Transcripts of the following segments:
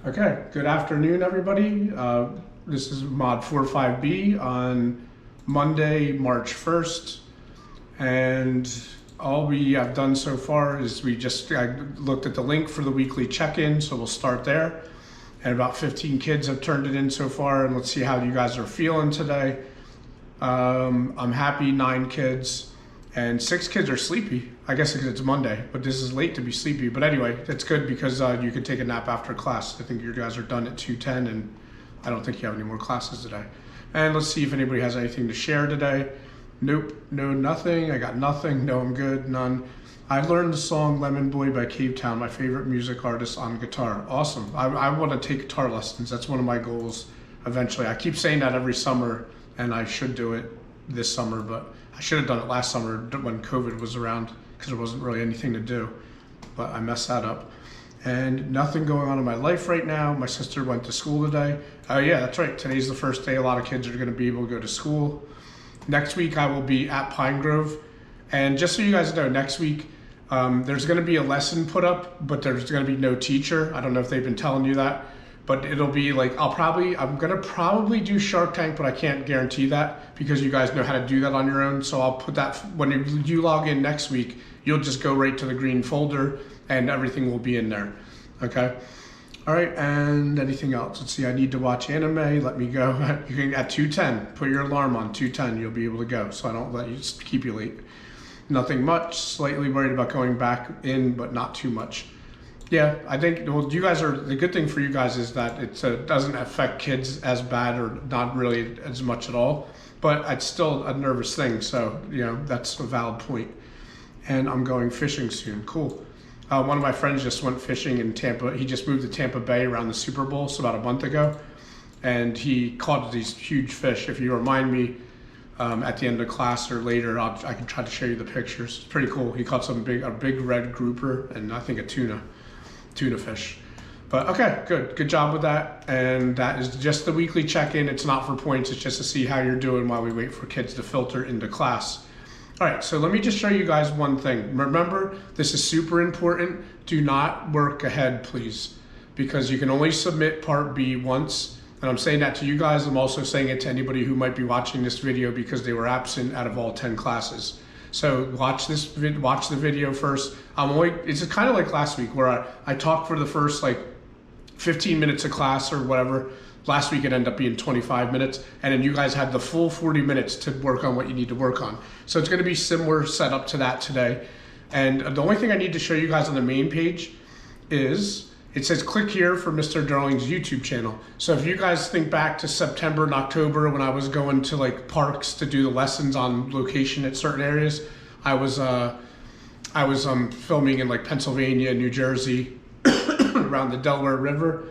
Okay, good afternoon, everybody. This is Mod 45B on Monday, March 1st. And all we have done so far is I looked at the link for the weekly check-in, so we'll start there. And about 15 kids have turned it in so far, and let's see how you guys are feeling today. I'm happy, 9 kids. And 6 kids are sleepy. I guess because it's Monday, but this is late to be sleepy. But anyway, it's good because you can take a nap after class. I think you guys are done at 2:10, and I don't think you have any more classes today. And let's see if anybody has anything to share today. Nope, no, nothing. I got nothing. No, I'm good, none. I learned the song Lemon Boy by Cave Town, my favorite music artist, on guitar. Awesome. I want to take guitar lessons. That's one of my goals eventually. I keep saying that every summer, and I should do it this summer, but I should have done it last summer when COVID was around because there wasn't really anything to do, but I messed that up. And nothing going on in my life right now. My sister went to school today. Oh yeah, that's right. Today's the first day a lot of kids are going to be able to go to school. Next week I will be at Pine Grove. And just so you guys know, next week there's going to be a lesson put up, but there's going to be no teacher. I don't know if they've been telling you that. But it'll be like, I'm gonna probably do Shark Tank, but I can't guarantee that because you guys know how to do that on your own. So I'll put that, when you log in next week, you'll just go right to the green folder and everything will be in there, okay? All right, and anything else? Let's see, I need to watch anime, let me go. You can, at 2:10, put your alarm on 2:10, you'll be able to go, so I don't let you just keep you late. Nothing much, slightly worried about going back in, but not too much. Yeah, I think, well, you guys are, the good thing for you guys is that it doesn't affect kids as bad or not really as much at all, but it's still a nervous thing. So, you know, that's a valid point. And I'm going fishing soon. Cool. One of my friends just went fishing in Tampa. He just moved to Tampa Bay around the Super Bowl, so about a month ago. And he caught these huge fish. If you remind me at the end of class or later, I can try to show you the pictures. It's pretty cool. He caught a big red grouper and I think a tuna fish. But okay, good job with that. And that is just the weekly check-in. It's not for points, it's just to see how you're doing while we wait for kids to filter into class. All right, so let me just show you guys one thing. Remember, this is super important. Do not work ahead, please, because you can only submit part B once. And I'm saying that to you guys. I'm also saying it to anybody who might be watching this video because they were absent out of all 10 classes. So watch the video first. It's kind of like last week where I talked for the first like 15 minutes of class or whatever. Last week it ended up being 25 minutes, and then you guys had the full 40 minutes to work on what you need to work on. So it's gonna be similar setup to that today. And the only thing I need to show you guys on the main page is, it says click here for Mr. Darling's YouTube channel. So if you guys think back to September and October when I was going to like parks to do the lessons on location at certain areas, I was filming in like Pennsylvania, New Jersey, around the Delaware River.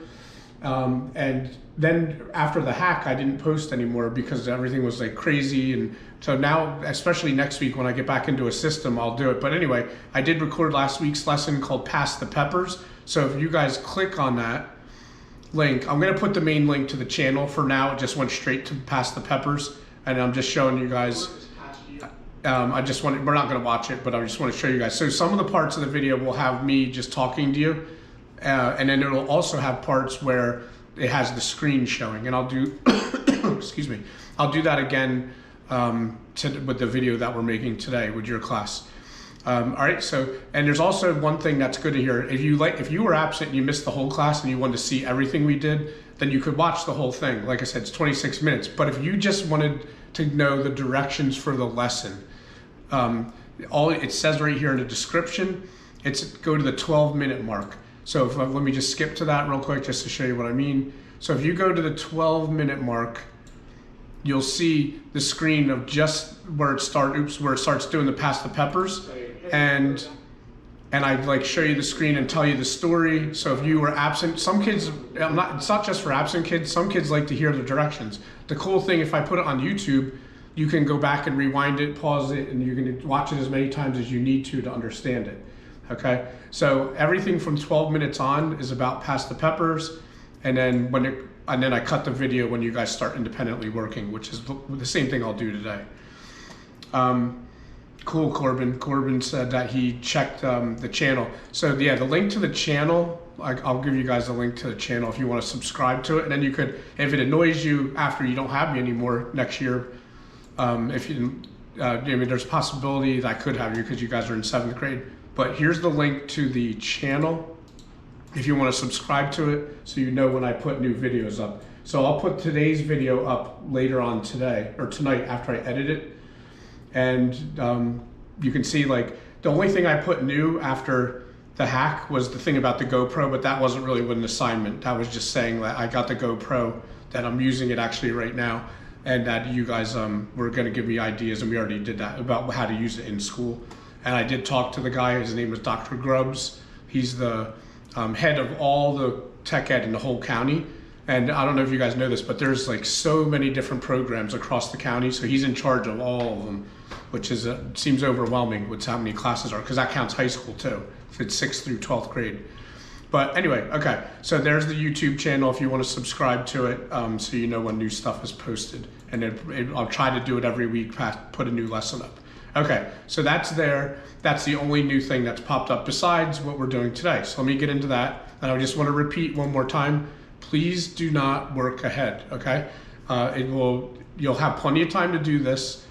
And then after the hack, I didn't post anymore because everything was like crazy. And so now, especially next week when I get back into a system, I'll do it. But anyway, I did record last week's lesson called Pass the Peppers. So if you guys click on that link, I'm gonna put the main link to the channel for now. It just went straight to Pass the Peppers. And I'm just showing you guys, we're not gonna watch it, but I just wanna show you guys. So some of the parts of the video will have me just talking to you. And then it'll also have parts where it has the screen showing. And I'll do, excuse me, I'll do that again with the video that we're making today with your class. All right, so, and there's also one thing that's good to hear. If you were absent and you missed the whole class and you wanted to see everything we did, then you could watch the whole thing. Like I said, it's 26 minutes. But if you just wanted to know the directions for the lesson, all it says right here in the description, it's go to the 12-minute mark. So let me just skip to that real quick just to show you what I mean. So if you go to the 12-minute mark, you'll see the screen of just where it starts doing the Pass the Peppers. And I like show you the screen and tell you the story. So if you were absent, some kids, it's not just for absent kids, some kids like to hear the directions. The cool thing, if I put it on YouTube, you can go back and rewind it, pause it, and you can watch it as many times as you need to understand it, okay? So everything from 12 minutes on is about Pass the Peppers, and then I cut the video when you guys start independently working, which is the same thing I'll do today. Cool, Corbin. Corbin said that he checked the channel. So yeah, the link to the channel, I'll give you guys a link to the channel if you want to subscribe to it. And then you could, if it annoys you after you don't have me anymore next year, if you, I mean, there's a possibility that I could have you because you guys are in 7th grade. But here's the link to the channel if you want to subscribe to it so you know when I put new videos up. So I'll put today's video up later on today or tonight after I edit it. And you can see like the only thing I put new after the hack was the thing about the GoPro, but that wasn't really an assignment. That was just saying that I got the GoPro, that I'm using it actually right now, and that you guys were going to give me ideas, and we already did that, about how to use it in school. And I did talk to the guy. His name is Dr. Grubbs. He's the head of all the tech ed in the whole county. And I don't know if you guys know this, but there's like so many different programs across the county. So he's in charge of all of them, which is seems overwhelming with how many classes are, because that counts high school too. If it's 6th through 12th grade. But anyway, okay. So there's the YouTube channel if you want to subscribe to it, so you know when new stuff is posted. And I'll try to do it every week, put a new lesson up. Okay, so that's there. That's the only new thing that's popped up besides what we're doing today. So let me get into that. And I just want to repeat one more time. Please do not work ahead, okay? You'll have plenty of time to do this,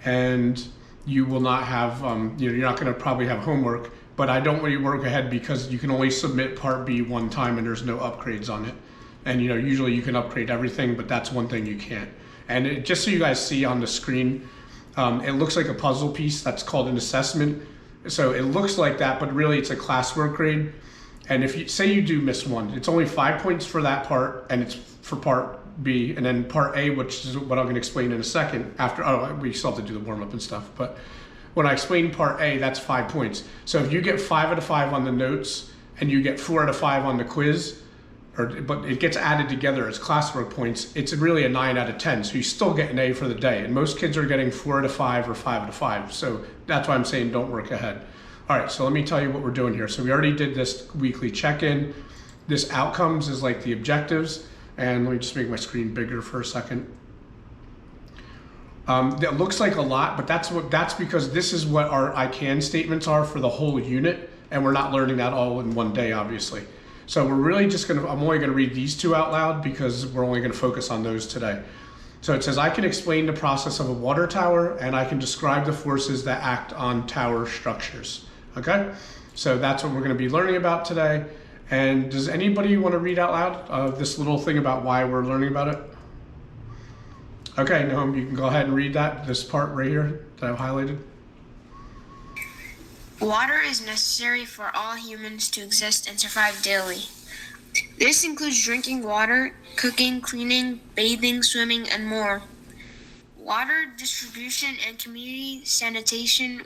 and you will not have, you're not gonna probably have homework, but I don't want you to work ahead because you can only submit part B one time and there's no upgrades on it. And usually you can upgrade everything, but that's one thing you can't. And just so you guys see on the screen, it looks like a puzzle piece that's called an assessment. So it looks like that, but really it's a classwork grade. And if you say you do miss one, it's only 5 points for that part, and it's for part B, and then part A, which is what I'm going to explain in a second. After, we still have to do the warm up and stuff. But when I explain part A, that's 5 points. So if you get 5 out of 5 on the notes, and you get 4 out of 5 on the quiz, but it gets added together as classwork points, it's really a 9 out of 10. So you still get an A for the day. And most kids are getting 4 out of 5 or 5 out of 5. So that's why I'm saying don't work ahead. All right, so let me tell you what we're doing here. So we already did this weekly check-in. This outcomes is like the objectives. And let me just make my screen bigger for a second. That looks like a lot, but that's because this is what our I can statements are for the whole unit, and we're not learning that all in one day, obviously. So we're really just I'm only gonna read these two out loud because we're only gonna focus on those today. So it says, I can explain the process of a water tower, and I can describe the forces that act on tower structures. Okay, so that's what we're going to be learning about today. And does anybody want to read out loud this little thing about why we're learning about it? Okay, Noam, you can go ahead and read this part right here that I've highlighted. Water is necessary for all humans to exist and survive daily. This includes drinking water, cooking, cleaning, bathing, swimming, and more. Water distribution and community sanitation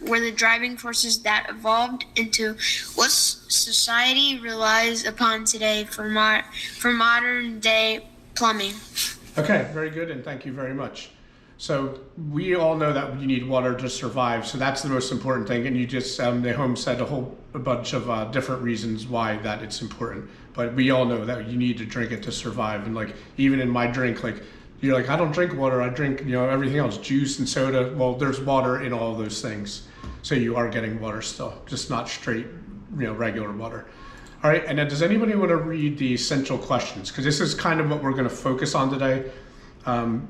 were the driving forces that evolved into what society relies upon today for modern day plumbing. Okay, very good, and thank you very much. So we all know that you need water to survive, so that's the most important thing. And you just, the home said a bunch of different reasons why that it's important. But we all know that you need to drink it to survive. And like, even in my drink, like, you're like, I don't drink water, I drink, everything else, juice and soda. Well, there's water in all those things. So you are getting water still, just not straight, regular water. All right, and then does anybody want to read the essential questions? Because this is kind of what we're going to focus on today.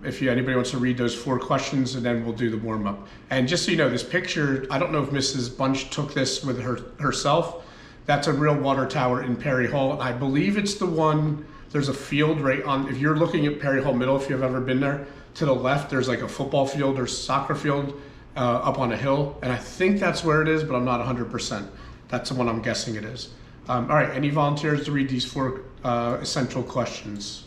If anybody wants to read those 4 questions, and then we'll do the warm up. And just so you know, this picture, I don't know if Mrs. Bunch took this with herself. That's a real water tower in Perry Hall. And I believe it's the one, there's a field right on, if you're looking at Perry Hall Middle, if you've ever been there, to the left, there's like a football field or soccer field up on a hill. And I think that's where it is, but I'm not 100%. That's the one I'm guessing it is. All right, any volunteers to read these 4 essential questions?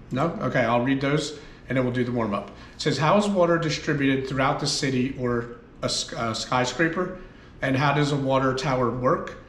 No? Okay, I'll read those and then we'll do the warm up. It says, how is water distributed throughout the city or a skyscraper? And how does a water tower work?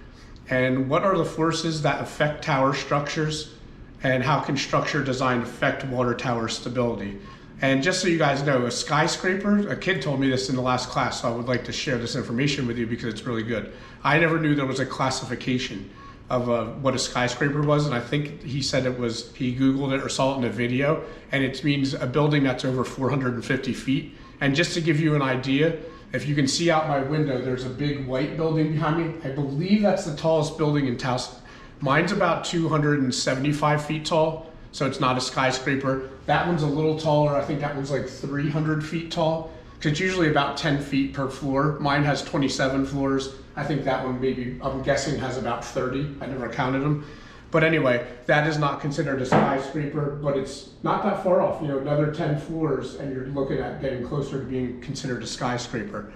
And what are the forces that affect tower structures? And how can structure design affect water tower stability? And just so you guys know, a skyscraper, a kid told me this in the last class, so I would like to share this information with you because it's really good. I never knew there was a classification of what a skyscraper was, and I think he said he Googled it or saw it in a video, and it means a building that's over 450 feet. And just to give you an idea, if you can see out my window, there's a big white building behind me. I believe that's the tallest building in Towson. Mine's about 275 feet tall, so it's not a skyscraper. That one's a little taller. I think that one's like 300 feet tall, because it's usually about 10 feet per floor. Mine has 27 floors. I think that one maybe, I'm guessing, has about 30. I never counted them. But anyway, that is not considered a skyscraper, but it's not that far off, another 10 floors, and you're looking at getting closer to being considered a skyscraper.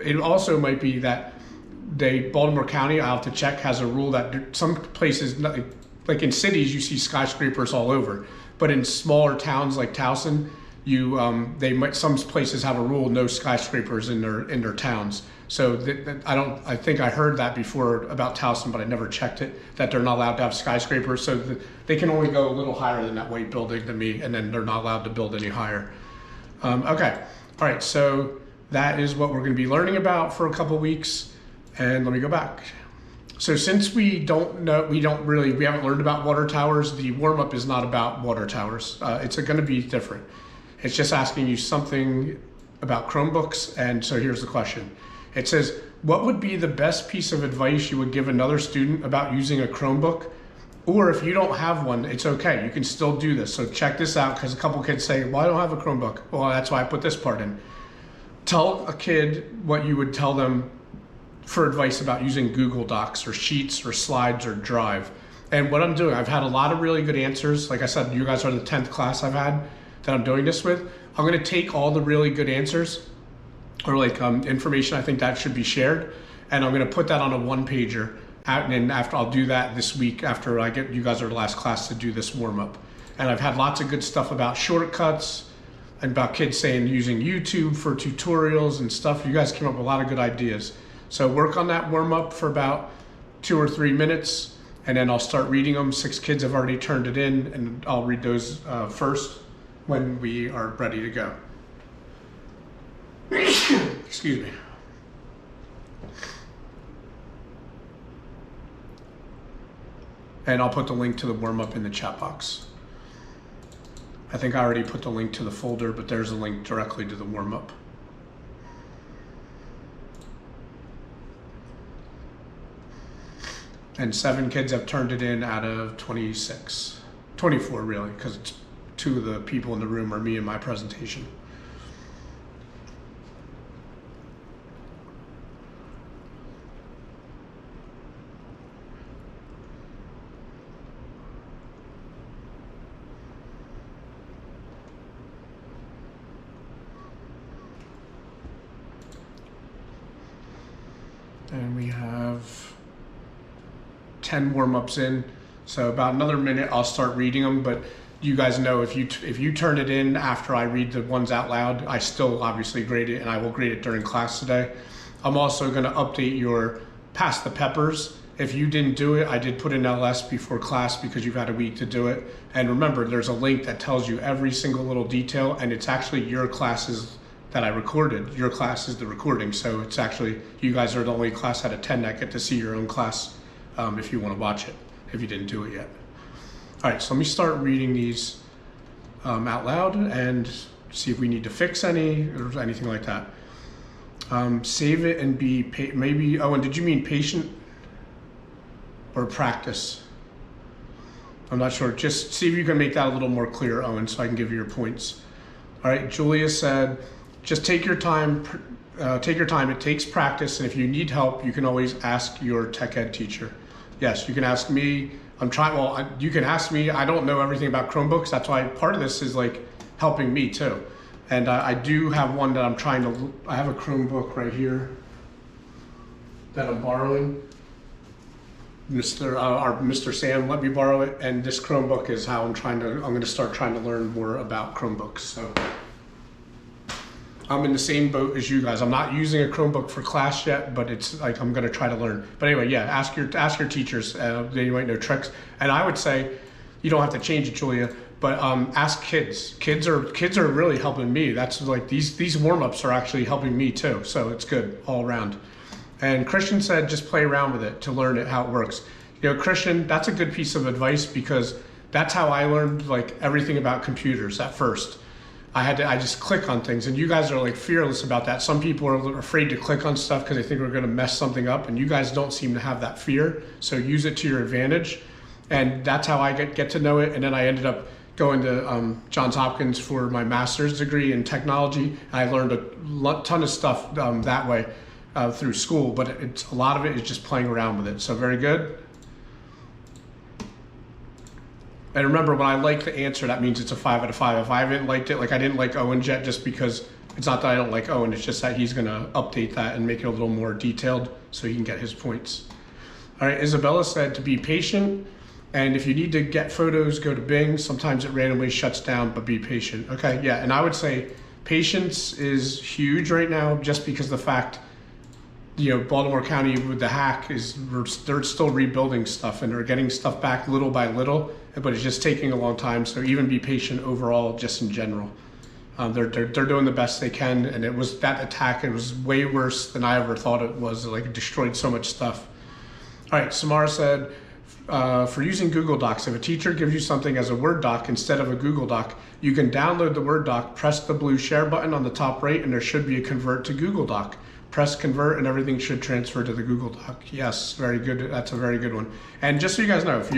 It also might be that Baltimore County, I'll have to check, has a rule that some places, like in cities, you see skyscrapers all over, but in smaller towns like Towson, some places have a rule, no skyscrapers in their towns. So I think I heard that before about Towson, but I never checked it, that they're not allowed to have skyscrapers. So they can only go a little higher than that white building to me, and then they're not allowed to build any higher. Okay, all right, so that is what we're gonna be learning about for a couple weeks. And let me go back. So since we haven't learned about water towers, the warm-up is not about water towers. It's gonna be different. It's just asking you something about Chromebooks, and so here's the question. It says, what would be the best piece of advice you would give another student about using a Chromebook? Or if you don't have one, it's okay, you can still do this. So check this out, because a couple kids say, well, I don't have a Chromebook. Well, that's why I put this part in. Tell a kid what you would tell them for advice about using Google Docs or Sheets or Slides or Drive. And what I'm doing, I've had a lot of really good answers. Like I said, you guys are the 10th class I've had that I'm doing this with. I'm gonna take all the really good answers or information I think that should be shared, and I'm gonna put that on a one-pager. And then I'll do that this week after you guys are the last class to do this warm-up. And I've had lots of good stuff about shortcuts and about kids saying using YouTube for tutorials and stuff. You guys came up with a lot of good ideas. So work on that warm-up for about 2 or 3 minutes, and then I'll start reading them. 6 kids have already turned it in, and I'll read those first when we are ready to go. Excuse me. And I'll put the link to the warm-up in the chat box. I think I already put the link to the folder, but there's a link directly to the warm-up. And 7 kids have turned it in out of 26. 24 really, because 2 of the people in the room are me and my presentation. And we have 10 warm-ups in, so about another minute I'll start reading them. But you guys know if you turn it in after I read the ones out loud, I still obviously grade it, and I will grade it during class today. I'm also going to update your Pass the Peppers. If you didn't do it, I did put an LS before class because you've had a week to do it. And remember, there's a link that tells you every single little detail, and it's actually your classes that I recorded. Your class is the recording, so it's actually, you guys are the only class out of 10 that get to see your own class if you want to watch it, if you didn't do it yet. All right, so let me start reading these out loud and see if we need to fix any or anything like that. Save it and be, maybe, oh, and did you mean patient or practice? I'm not sure. Just see if you can make that a little more clear, Owen, so I can give you your points. All right, Julia said, just take your time. It takes practice, and if you need help, you can always ask your tech ed teacher. Yes, you can ask me. You can ask me. I don't know everything about Chromebooks. That's why part of this is like helping me too. And I do have one that I'm trying to, I have a Chromebook right here that I'm borrowing. Mr. Sam let me borrow it, and this Chromebook is how I'm going to start trying to learn more about Chromebooks. So I'm in the same boat as you guys. I'm not using a Chromebook for class yet, but it's like I'm going to try to learn. But anyway, yeah, ask your teachers. They might know tricks. And I would say, you don't have to change it, Julia, but ask kids. Kids are really helping me. That's like these warm-ups are actually helping me too. So it's good all around. And Christian said, just play around with it to learn how it works. You know, Christian, that's a good piece of advice because that's how I learned like everything about computers at first. I just click on things, and you guys are like fearless about that. Some people are afraid to click on stuff because they think we're going to mess something up, and you guys don't seem to have that fear. So use it to your advantage, and that's how I get to know it. And then I ended up going to Johns Hopkins for my master's degree in technology. I learned a ton of stuff that way through school, but it's a lot of it is just playing around with it. So very good. And remember, when I like the answer, that means it's a 5 out of 5. If I haven't liked it, like I didn't like Owen's yet, just because it's not that I don't like Owen, it's just that he's going to update that and make it a little more detailed so he can get his points. All right, Isabella said to be patient, and if you need to get photos, go to Bing. Sometimes it randomly shuts down, but be patient. Okay, yeah, and I would say patience is huge right now, just because the fact, you know, Baltimore County with the hack is they're still rebuilding stuff and they're getting stuff back little by little, but it's just taking a long time. So even be patient overall, just in general. They're doing the best they can, and it was that attack. It was way worse than I ever thought it was. Like it destroyed so much stuff. All right, Samara said, for using Google Docs, if a teacher gives you something as a Word doc instead of a Google Doc, you can download the Word doc, press the blue share button on the top right, and there should be a convert to Google Doc. Press convert and everything should transfer to the Google Doc. Yes, very good. That's a very good one. And just so you guys know, if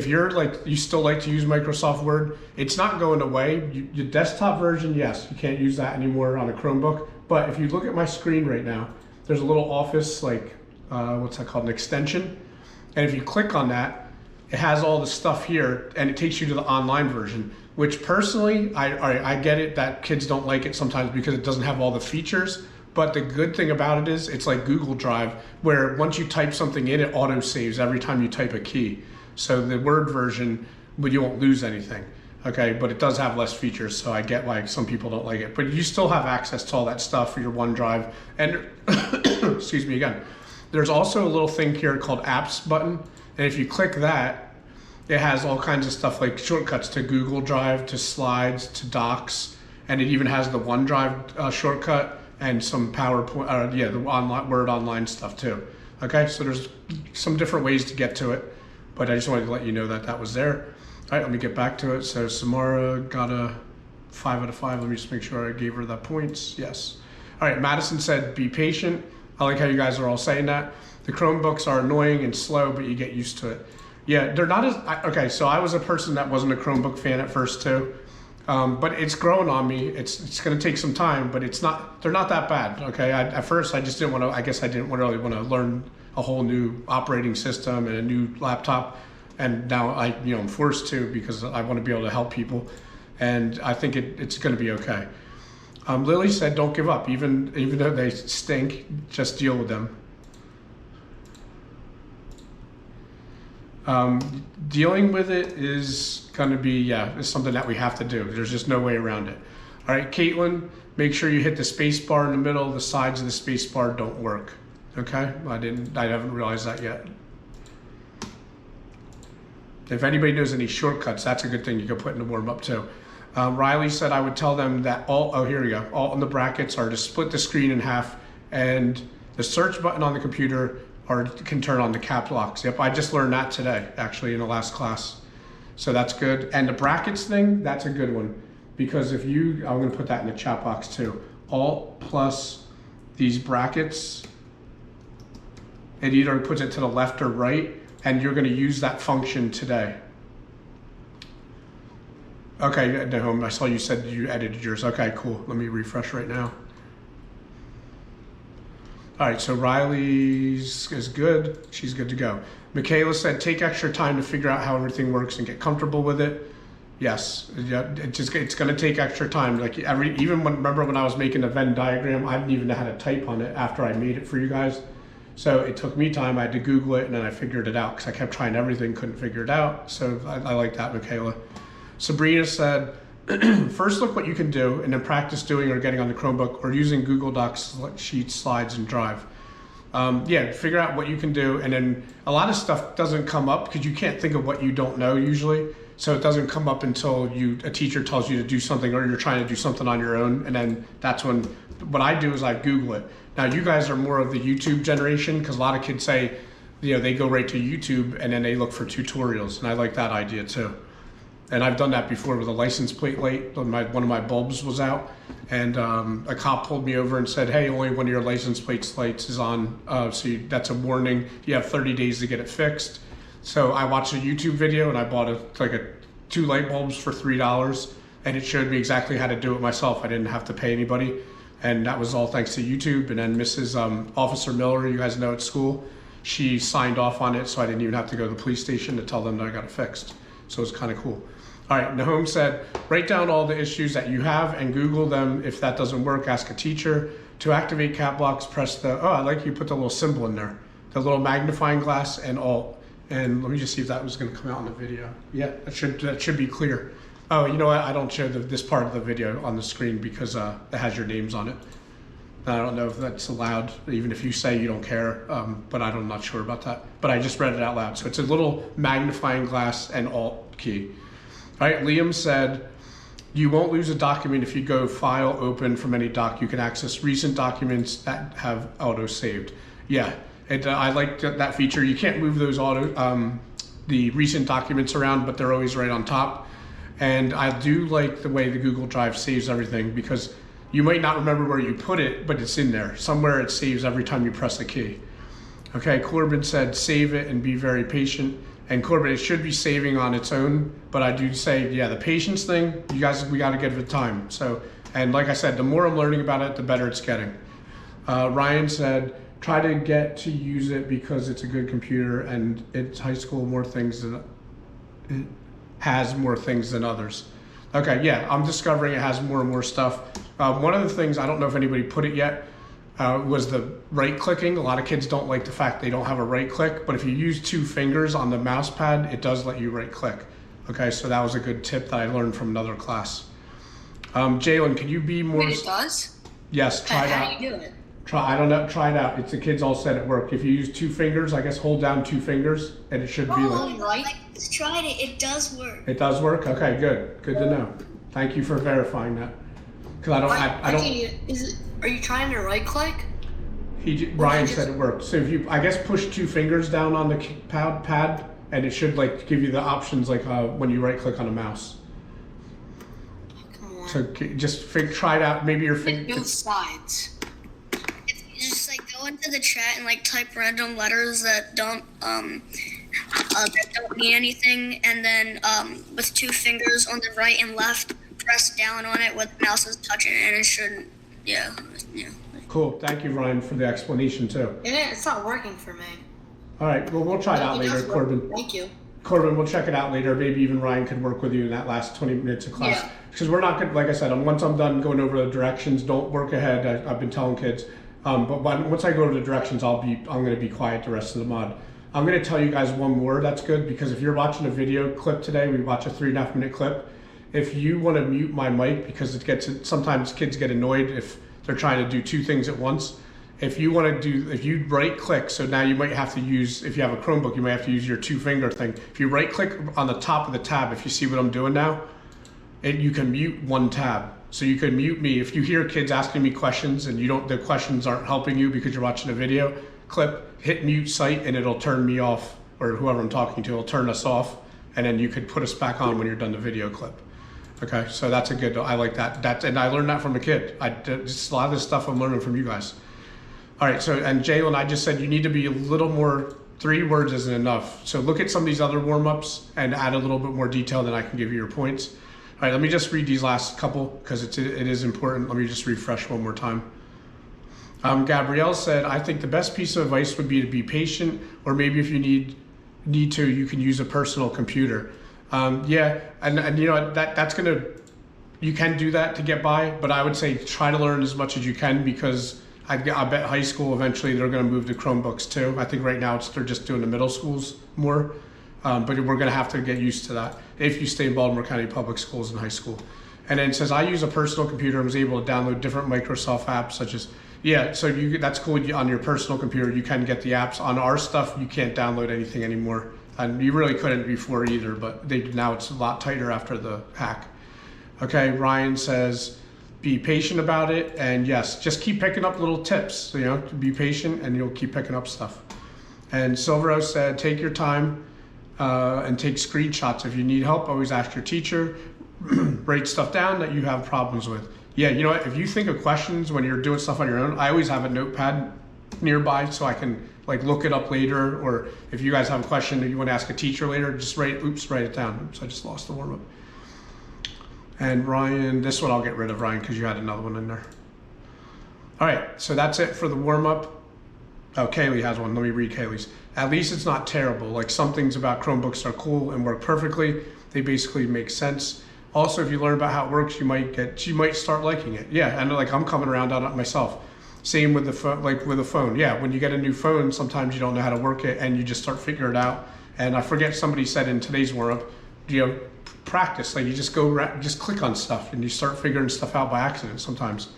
you're like, you still like to use Microsoft Word, it's not going away. Your desktop version, yes, you can't use that anymore on a Chromebook. But if you look at my screen right now, there's a little Office, like, what's that called, an extension. And if you click on that, it has all the stuff here and it takes you to the online version, which personally, I get it that kids don't like it sometimes because it doesn't have all the features. But the good thing about it is it's like Google Drive, where once you type something in, it auto saves every time you type a key. So the Word version, but you won't lose anything. Okay, but it does have less features, so I get why some people don't like it. But you still have access to all that stuff for your OneDrive. And excuse me again. There's also a little thing here called Apps button, and if you click that, it has all kinds of stuff like shortcuts to Google Drive, to Slides, to Docs, and it even has the OneDrive shortcut. And some PowerPoint, the online Word online stuff too. Okay, so there's some different ways to get to it, but I just wanted to let you know that that was there. All right, let me get back to it. So Samara got a 5 out of 5. Let me just make sure I gave her the points. Yes. All right, Madison said, be patient. I like how you guys are all saying that. The Chromebooks are annoying and slow, but you get used to it. Yeah, they're not as, okay, so I was a person that wasn't a Chromebook fan at first too. But it's grown on me. It's going to take some time, but they're not that bad. Okay. At first I just didn't want to, I guess I didn't really want to learn a whole new operating system and a new laptop. And now I'm forced to because I want to be able to help people. And I think it's going to be okay. Lily said, don't give up. Even though they stink, just deal with them. Dealing with it is going to be, it's something that we have to do. There's just no way around it. All right, Caitlin, make sure you hit the space bar in the middle. The sides of the space bar don't work. Okay, I haven't realized that yet. If anybody knows any shortcuts, that's a good thing you can put in the warm up too. Riley said I would tell them that here we go. Alt in the brackets are to split the screen in half, and the search button on the computer can turn on the cap locks. Yep, I just learned that today, actually, in the last class. So that's good. And the brackets thing, that's a good one. Because I'm going to put that in the chat box too. Alt plus these brackets, it either puts it to the left or right, and you're going to use that function today. Okay, Nahum, I saw you said you edited yours. Okay, cool. Let me refresh right now. All right, so Riley's is good. She's good to go. Michaela said, take extra time to figure out how everything works and get comfortable with it. Yes, it's going to take extra time. Like remember when I was making the Venn diagram, I didn't even know how to type on it after I made it for you guys. So it took me time. I had to Google it, and then I figured it out because I kept trying everything, couldn't figure it out. So I like that, Michaela. Sabrina said, first look what you can do and then practice doing or getting on the Chromebook or using Google Docs, Sheets, Slides, and Drive. Figure out what you can do, and then a lot of stuff doesn't come up because you can't think of what you don't know usually. So it doesn't come up until a teacher tells you to do something or you're trying to do something on your own, and then that's when, what I do is I Google it. Now you guys are more of the YouTube generation because a lot of kids say, they go right to YouTube and then they look for tutorials, and I like that idea too. And I've done that before with a license plate light. One of my bulbs was out, and a cop pulled me over and said, "Hey, only one of your license plate lights is on, that's a warning. You have 30 days to get it fixed." So I watched a YouTube video and I bought two light bulbs for $3, and it showed me exactly how to do it myself. I didn't have to pay anybody, and that was all thanks to YouTube. And then Mrs. Officer Miller, you guys know at school, she signed off on it, so I didn't even have to go to the police station to tell them that I got it fixed. So it's kind of cool. All right, Nahum said, write down all the issues that you have and Google them. If that doesn't work, ask a teacher. To activate cap blocks, press I like you put the little symbol in there, the little magnifying glass and Alt. And let me just see if that was going to come out in the video. Yeah, that should be clear. Oh, you know what? I don't show this part of the video on the screen because it has your names on it. I don't know if that's allowed, even if you say you don't care, but I'm not sure about that. But I just read it out loud. So it's a little magnifying glass and Alt key. All right, Liam said, you won't lose a document if you go File, Open from any doc. You can access recent documents that have auto-saved. Yeah, I like that feature. You can't move those the recent documents around, but they're always right on top. And I do like the way the Google Drive saves everything, because you might not remember where you put it, but it's in there. Somewhere it saves every time you press a key. Okay, Corbin said, save it and be very patient. And Corbin, it should be saving on its own, but I do say, yeah, the patience thing, we got to give it time. So, and like I said, the more I'm learning about it, the better it's getting. Ryan said, try to get to use it because it's a good computer and it's high school, it has more things than others. Okay, yeah, I'm discovering it has more and more stuff. One of the things, I don't know if anybody put it yet, was the right clicking. A lot of kids don't like the fact they don't have a right click, but if you use 2 fingers on the mouse pad, it does let you right click. Okay, so that was a good tip that I learned from another class. Jalen, can you be more? Wait, it does? Yes, try it out. How do you do it? I don't know, try it out. It's the kids all said it worked. If you use 2 fingers, I guess hold down 2 fingers and it should be like. Right. I just tried it, it does work. It does work? Okay, good to know. Thank you for verifying that. Because I don't. Are you trying to right click? Brian said it worked. So if you, I guess, push 2 fingers down on the pad, and it should give you the options when you right click on a mouse. Come on. So just try it out. Maybe your finger. Both sides. You just go into the chat and type random letters that don't mean anything, and then with 2 fingers on the right and left, press down on it with the mouse is touching it, and it shouldn't. Yeah. Cool. Thank you, Ryan, for the explanation too. It's not working for me. All right. Well, we'll try it out later, Corbin. Thank you. Corbin, we'll check it out later. Maybe even Ryan could work with you in that last 20 minutes of class. Yeah. Because we're not good. Like I said, once I'm done going over the directions, don't work ahead. I've been telling kids. But once I go over the directions, I'm going to be quiet the rest of the mod. I'm going to tell you guys one more that's good, because if you're watching a video clip today, we watch a 3.5 minute clip. If you want to mute my mic, because sometimes kids get annoyed if they're trying to do 2 things at once. If you right click, so now you might have to use, if you have a Chromebook, you might have to use your 2 finger thing. If you right click on the top of the tab, if you see what I'm doing now, you can mute 1 tab. So you can mute me. If you hear kids asking me questions and the questions aren't helping you because you're watching a video clip, hit mute site and it'll turn me off, or whoever I'm talking to will turn us off, and then you could put us back on when you're done the video clip. Okay, so that's I like that. And I learned that from a kid. Just a lot of this stuff I'm learning from you guys. All right, so, and Jalen, I just said you need to be a little more, 3 words isn't enough. So look at some of these other warm-ups and add a little bit more detail, then I can give you your points. All right, let me just read these last couple because it is important. Let me just refresh one more time. Gabrielle said, I think the best piece of advice would be to be patient, or maybe if you need to, you can use a personal computer. Yeah, and you know, that's you can do that to get by, but I would say try to learn as much as you can, because I bet high school eventually they're going to move to Chromebooks too. I think right now they're just doing the middle schools more, but we're going to have to get used to that if you stay in Baltimore County Public Schools in high school. And then it says, I use a personal computer and was able to download different Microsoft apps such as, yeah, so that's cool. On your personal computer, you can get the apps. On our stuff, you can't download anything anymore. And you really couldn't before either, but now it's a lot tighter after the hack. Okay, Ryan says, be patient about it, and yes, just keep picking up little tips. You know, be patient and you'll keep picking up stuff. And Silvero said, take your time and take screenshots. If you need help, always ask your teacher. Write stuff down that you have problems with. Yeah, you know what? If you think of questions when you're doing stuff on your own, I always have a notepad nearby so I can like look it up later. Or if you guys have a question that you want to ask a teacher later, just write it down. Oops, I just lost the warm up. And Ryan, this one I'll get rid of, Ryan, because you had another one in there. All right, so that's it for the warm up. Oh, Kaylee has one. Let me read Kaylee's. At least it's not terrible. Like, some things about Chromebooks are cool and work perfectly. They basically make sense. Also, if you learn about how it works, you might start liking it. Yeah, and like I'm coming around on it myself. Same with the phone, like with a phone. Yeah, when you get a new phone, sometimes you don't know how to work it and you just start figuring it out. And I forget, somebody said in today's warm-up, practice. Like, you just just click on stuff and you start figuring stuff out by accident sometimes.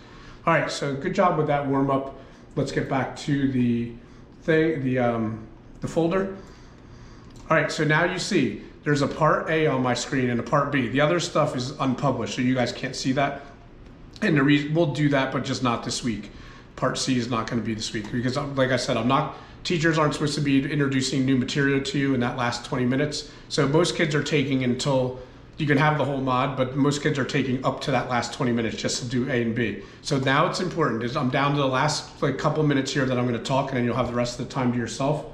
All right, so good job with that warm-up. Let's get back to the thing, the folder. All right, so now you see there's a part A on my screen and a part B. The other stuff is unpublished, so you guys can't see that. And the reason we'll do that, but just not this week. Part C is not going to be this week because, like I said, teachers aren't supposed to be introducing new material to you in that last 20 minutes. So most kids are taking until, you can have the whole mod, but most kids are taking up to that last 20 minutes just to do A and B. So now it's important is I'm down to the last like couple minutes here that I'm going to talk, and then you'll have the rest of the time to yourself.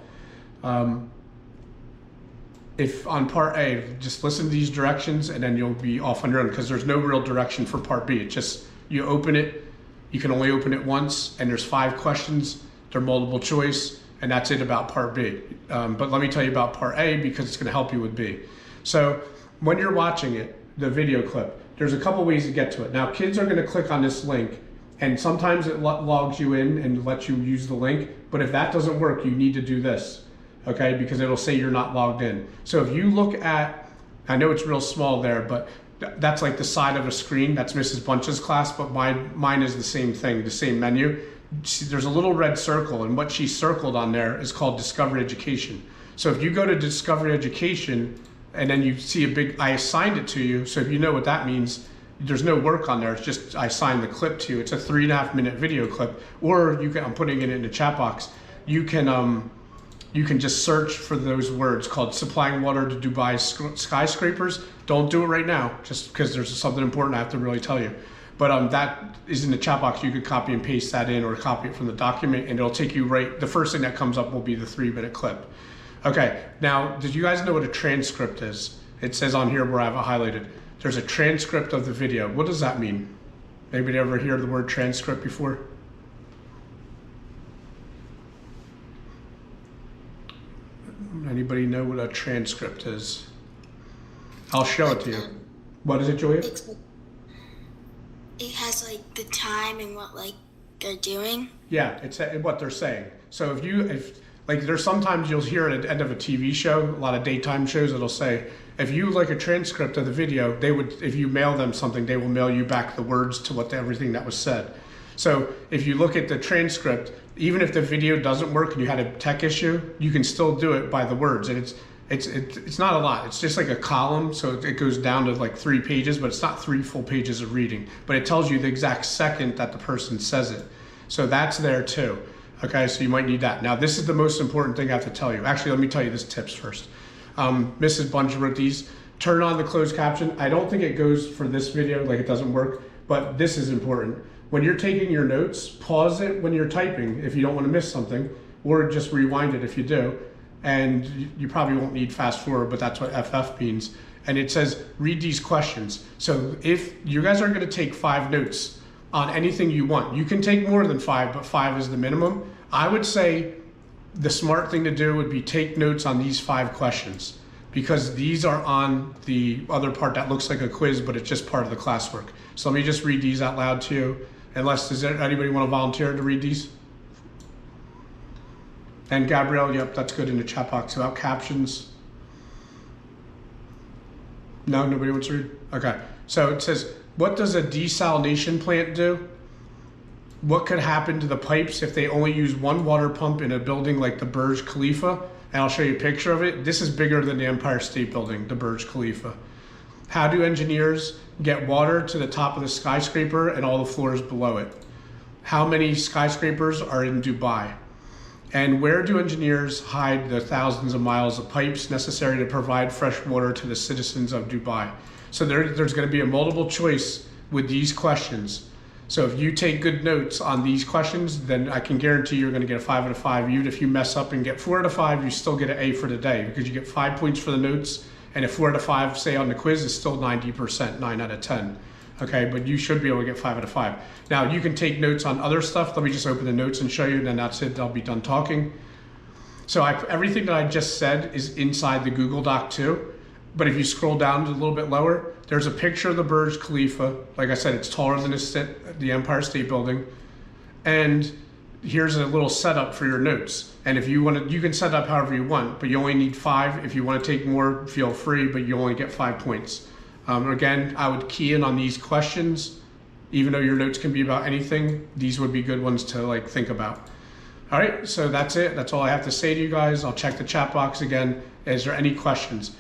If on part A, just listen to these directions and then you'll be off on your own, because there's no real direction for part B. It's just, you open it, you can only open it once, and there's 5 questions, they're multiple choice, and that's it about part B. But let me tell you about part A because it's going to help you with B. So when you're watching it, the video clip, there's a couple ways to get to it. Now, kids are going to click on this link, and sometimes it logs you in and lets you use the link, but if that doesn't work, you need to do this, okay? Because it'll say you're not logged in. So if you look at, I know it's real small there, but that's like the side of a screen. That's Mrs. Bunch's class, but mine is the same thing, the same menu. There's a little red circle, and what she circled on there is called Discover Education. So if you go to Discover Education, and then you see a big, I assigned it to you, so if you know what that means, there's no work on there, it's just I assigned the clip to you. It's a 3.5 minute video clip, or you can, I'm putting it in the chat box, you can just search for those words called supplying water to Dubai skyscrapers. Don't do it right now, just because there's something important I have to really tell you. But that is in the chat box. You could copy and paste that in, or copy it from the document, and it'll take you right, the first thing that comes up will be the 3-minute clip. Okay, now, did you guys know what a transcript is? It says on here where I have it highlighted. There's a transcript of the video. What does that mean? Anybody ever hear the word transcript before? Anybody know what a transcript is? I'll show it to you. What is it, Julia? It has like the time and what like they're doing. Yeah, it's what they're saying. So if like, there's sometimes you'll hear at the end of a TV show, a lot of daytime shows, it'll say, if you like a transcript of the video, they would, if you mail them something, they will mail you back the words to everything that was said. So if you look at the transcript, even if the video doesn't work and you had a tech issue, you can still do it by the words. And it's not a lot. It's just like a column, so it goes down to like 3 pages, but it's not 3 full pages of reading. But it tells you the exact second that the person says it. So that's there too. Okay, so you might need that. Now, this is the most important thing I have to tell you. Actually, let me tell you this tips first. Mrs. Bunch wrote these. Turn on the closed caption. I don't think it goes for this video, like it doesn't work, but this is important. When you're taking your notes, pause it when you're typing if you don't want to miss something, or just rewind it if you do. And you probably won't need fast forward, but that's what FF means. And it says, read these questions. So if you guys are gonna take 5 notes on anything you want, you can take more than 5, but 5 is the minimum. I would say the smart thing to do would be take notes on these 5 questions, because these are on the other part that looks like a quiz, but it's just part of the classwork. So let me just read these out loud to you. Unless, does anybody want to volunteer to read these? And Gabrielle, yep, that's good in the chat box about captions. No, nobody wants to read? Okay, so it says, what does a desalination plant do? What could happen to the pipes if they only use one water pump in a building like the Burj Khalifa? And I'll show you a picture of it. This is bigger than the Empire State Building, the Burj Khalifa. How do engineers get water to the top of the skyscraper and all the floors below it? How many skyscrapers are in Dubai? And where do engineers hide the thousands of miles of pipes necessary to provide fresh water to the citizens of Dubai? So there's going to be a multiple choice with these questions. So if you take good notes on these questions, then I can guarantee you're going to get a 5 out of 5. Even if you mess up and get 4 out of 5, you still get an A for the day, because you get 5 points for the notes. And if 4 out of 5, say on the quiz, is still 90%, 9 out of 10. Okay, but you should be able to get 5 out of 5. Now you can take notes on other stuff. Let me just open the notes and show you, and then that's it. I'll be done talking. So everything that I just said is inside the Google Doc too. But if you scroll down a little bit lower, there's a picture of the Burj Khalifa. Like I said, it's taller than the Empire State Building. And here's a little setup for your notes. And if you want to, you can set up however you want, but you only need 5. If you want to take more, feel free, but you only get 5 points. Again, I would key in on these questions. Even though your notes can be about anything, these would be good ones to like think about. All right, so that's it. That's all I have to say to you guys. I'll check the chat box again. Is there any questions?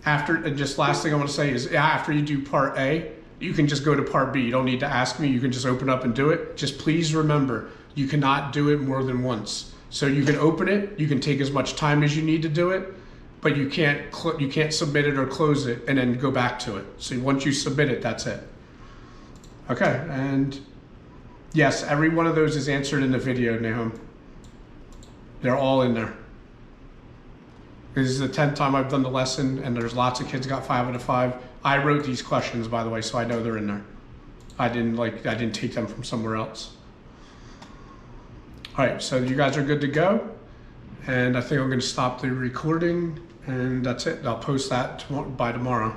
And just last thing I want to say is after you do part A, you can just go to part B. You don't need to ask me. You can just open up and do it. Just please remember, you cannot do it more than once. So you can open it. You can take as much time as you need to do it, but you can't submit it or close it and then go back to it. So once you submit it, that's it. Okay, and yes, every one of those is answered in the video, Nahum. They're all in there. This is the 10th time I've done the lesson, and there's lots of kids got 5 out of 5. I wrote these questions, by the way, so I know they're in there. I didn't take them from somewhere else. All right, so you guys are good to go. And I think I'm going to stop the recording, and that's it. I'll post that by tomorrow.